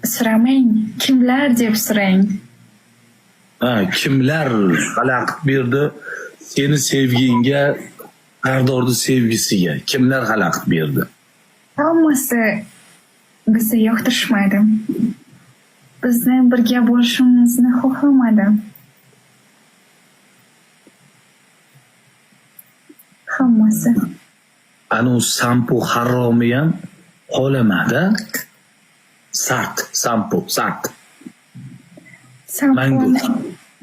So'ramang, kimlar deb so'rang. Kimlar xalaqit berdi seni sevgingga, Sardorni sevgisiga? Kimlar xalaqit berdi? Hammasi bizni yoqtirishmaydi. Bizni birga bo'lishimizni xohlamadi. Hammasi. Anu sampu haromi ham qolamadi. Sampu. Mango.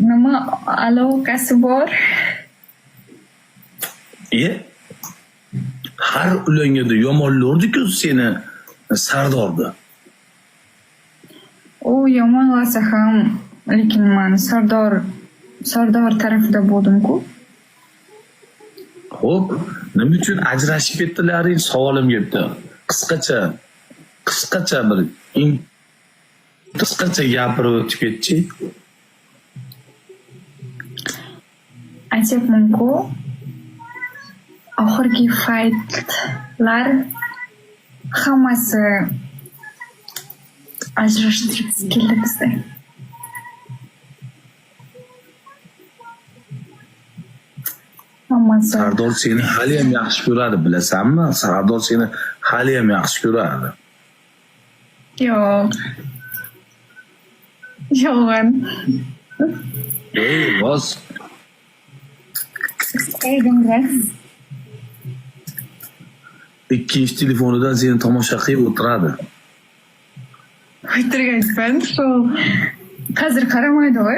Nima aloqasi bor? Har ulangada yomonlardi-ku seni Sardorni. U yomonlasa ham, lekin men Sardor tarafida bo'ldim-ku. Xo'p, nima uchun ajrashib ketdilaring? Savolim keldi. Qisqacha bir qisqacha gapirib o'tib ketchi. Aytyapman-ku, oxirgi faytlar hammasi ajrashtirgisi keldi bizda. Hammasi. Sardor seni hali ham yaxshi ko'radi, bilasanmi? Sardor seni hali ham yaxshi ko'radi. Yo'q. Yolg'on. Voz. Ikkinchi telefonidan seni tomosha qilib o'tiradi. O'tirgaysan, hozir qaramaydi-ku.